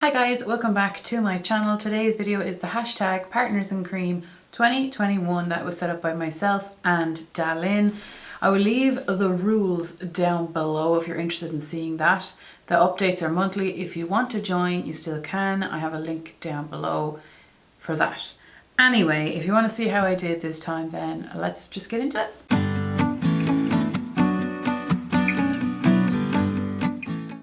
Hi guys, welcome back to my channel. Today's video is the hashtag Partners in Cream 2021 that was set up by myself and DaLin. I will leave the rules down below if you're interested in seeing that. The updates are monthly. If you want to join, you still can. I have a link down below for that. Anyway, if you want to see how I did this time, then let's just get into it.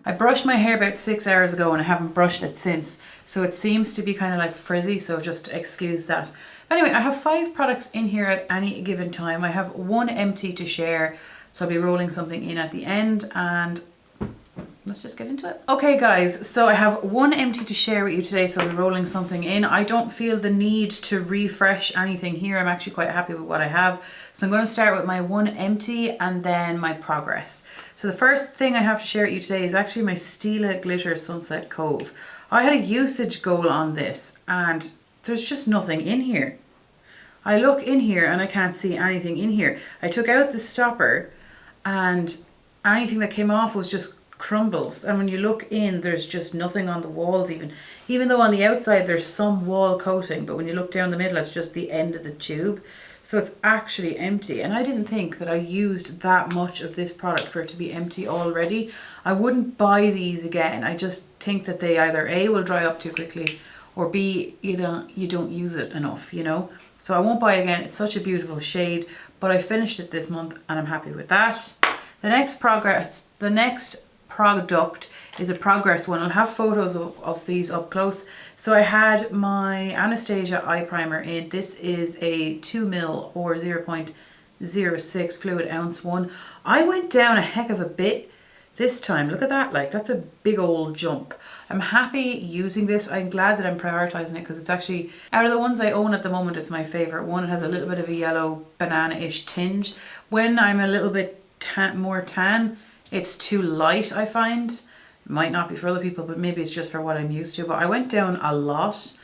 I brushed my hair about 6 hours ago and I haven't brushed it since, so it seems to be kind of like frizzy, so just excuse that. Anyway, I have 5 products in here at any given time. I have 1 empty to share, so I'll be rolling something in at the end and let's just get into it. Okay guys, so I have 1 empty to share with you today, so I'll be rolling something in. I don't feel the need to refresh anything here. I'm actually quite happy with what I have. So I'm going to start with my 1 empty and then my progress. So the first thing I have to share with you today is actually my Stila Glitter Sunset Cove. I had a usage goal on this and there's just nothing in here. I look in here and I can't see anything in here. I took out the stopper and anything that came off was just crumbles, and when you look in there's just nothing on the walls, even though on the outside there's some wall coating, but when you look down the middle it's just the end of the tube, so it's actually empty. And I didn't think that I used that much of this product for it to be empty already. I wouldn't buy these again. I just think that they either A, will dry up too quickly, or B, you don't use it enough, so I won't buy it again. It's such a beautiful shade, but I finished it this month and I'm happy with that. The next product is a progress one. I'll have photos of these up close. So I had my Anastasia eye primer in. This is a 2ml or 0.06 fluid ounce one. I went down a heck of a bit this time. Look at that, like that's a big old jump. I'm happy using this. I'm glad that I'm prioritizing it because it's actually, out of the ones I own at the moment, it's my favorite one. It has a little bit of a yellow banana-ish tinge. When I'm a little bit more tan, it's too light, I find. It might not be for other people, but maybe it's just for what I'm used to. But I went down a lot.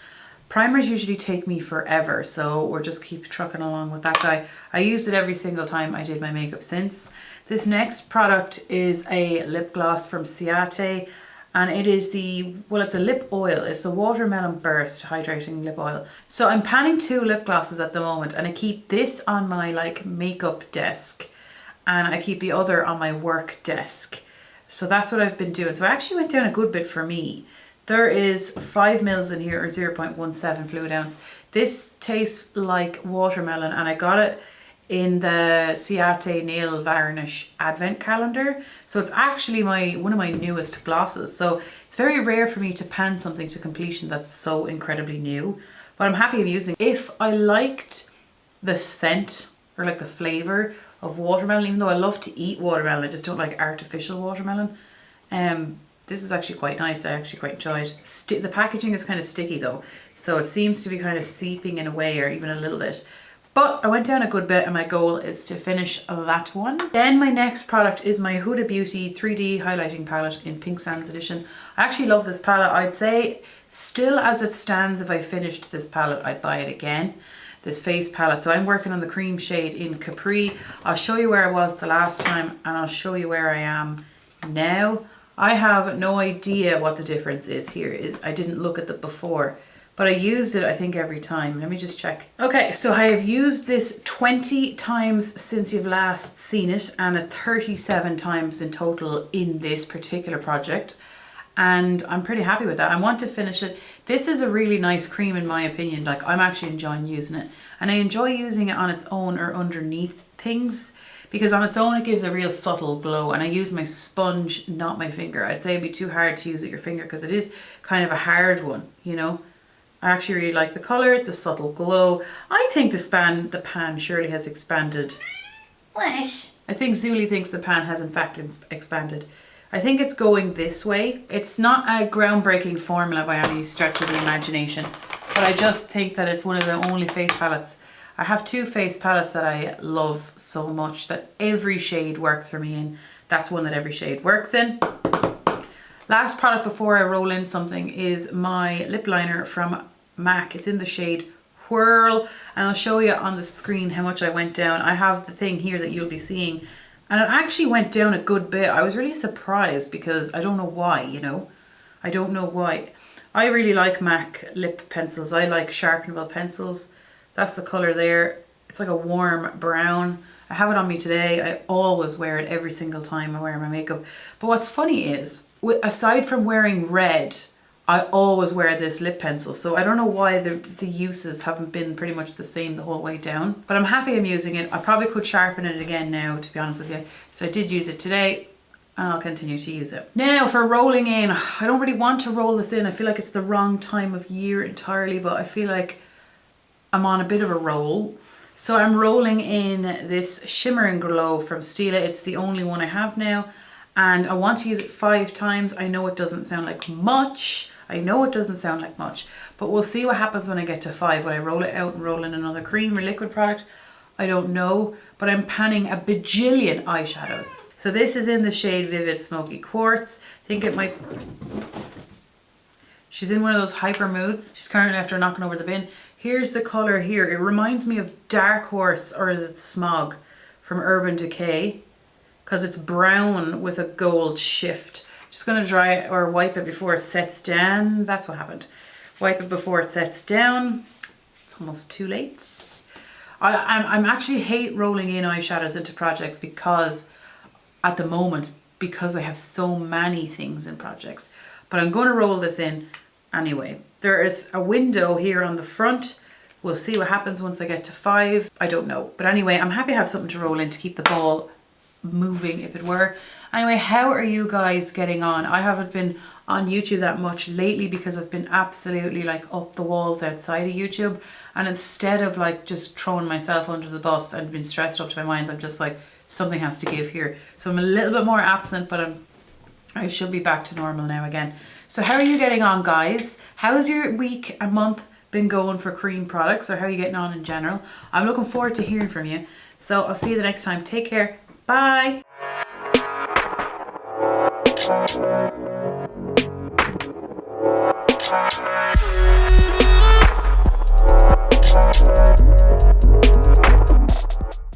Primers usually take me forever, so we'll just keep trucking along with that guy. I used it every single time I did my makeup since. This next product is a lip gloss from Ciate, and it is it's a lip oil. It's the Watermelon Burst Hydrating Lip Oil. So I'm panning 2 lip glosses at the moment, and I keep this on my makeup desk, and I keep the other on my work desk. So that's what I've been doing. So I actually went down a good bit for me. There is 5 mils in here, or 0.17 fluid ounce. This tastes like watermelon, and I got it in the Ciate Nail Varnish Advent Calendar. So it's actually one of my newest glosses. So it's very rare for me to pan something to completion that's so incredibly new. But I'm happy I'm using it. If I liked the scent or the flavor of watermelon, even though I love to eat watermelon, I just don't like artificial watermelon. This is actually quite nice. I actually quite enjoy it. The packaging is kind of sticky though, so it seems to be kind of seeping in a way, or even a little bit. But I went down a good bit and my goal is to finish that one. Then my next product is my Huda Beauty 3D Highlighting Palette in Pink Sands Edition. I actually love this palette. I'd say still as it stands, if I finished this palette, I'd buy it again. This face palette. So I'm working on the cream shade in Capri. I'll show you where I was the last time and I'll show you where I am now. I have no idea what the difference is here. I didn't look at it before, but I used it I think every time. Let me just check. Okay, so I have used this 20 times since you've last seen it, and 37 times in total in this particular project. And I'm pretty happy with that. I want to finish it. This is a really nice cream in my opinion. I'm actually enjoying using it, and I enjoy using it on its own or underneath things, because on its own it gives a real subtle glow, and I use my sponge, not my finger. I'd say it'd be too hard to use with your finger because it is kind of a hard one, I actually really like the color. It's a subtle glow. I think the pan surely has expanded. What? I think Zuli thinks the pan has in fact expanded. I think it's going this way. It's not a groundbreaking formula by any stretch of the imagination, but I just think that it's one of the only face palettes. I have 2 face palettes that I love so much that every shade works for me in. That's one that every shade works in. Last product before I roll in something is my lip liner from MAC. It's in the shade Whirl, and I'll show you on the screen how much I went down. I have the thing here that you'll be seeing, and it actually went down a good bit. I was really surprised because I don't know why, I don't know why. I really like MAC lip pencils. I like sharpenable pencils. That's the colour there. It's like a warm brown. I have it on me today. I always wear it every single time I wear my makeup. But what's funny is, aside from wearing red, I always wear this lip pencil. So I don't know why the uses haven't been pretty much the same the whole way down. But I'm happy I'm using it. I probably could sharpen it again now, to be honest with you. So I did use it today, and I'll continue to use it. Now for rolling in, I don't really want to roll this in. I feel like it's the wrong time of year entirely, but I feel like I'm on a bit of a roll. So I'm rolling in this Shimmer and Glow from Stila. It's the only one I have now, and I want to use it 5 times. I know it doesn't sound like much. But we'll see what happens when I get to 5. Will I roll it out and roll in another cream or liquid product? I don't know, but I'm panning a bajillion eyeshadows. So this is in the shade Vivid Smoky Quartz. I think it might... She's in one of those hyper moods. She's currently after knocking over the bin. Here's the colour here. It reminds me of Dark Horse, or is it Smog, from Urban Decay, because it's brown with a gold shift. Just going to dry it or wipe it before it sets down. That's what happened. Wipe it before it sets down. It's almost too late. I'm actually hate rolling in eyeshadows into projects because at the moment, because I have so many things in projects. But I'm going to roll this in anyway. There is a window here on the front. We'll see what happens once I get to 5. I don't know. But anyway, I'm happy to have something to roll in to keep the ball moving, if it were. Anyway, how are you guys getting on? I haven't been on YouTube that much lately because I've been absolutely like up the walls outside of YouTube. And instead of like just throwing myself under the bus and been stressed up to my mind, I'm just like, something has to give here. So I'm a little bit more absent, but I should be back to normal now again. So how are you getting on, guys? How's your week and month been going for cream products, or how are you getting on in general? I'm looking forward to hearing from you. So I'll see you the next time. Take care. Bye.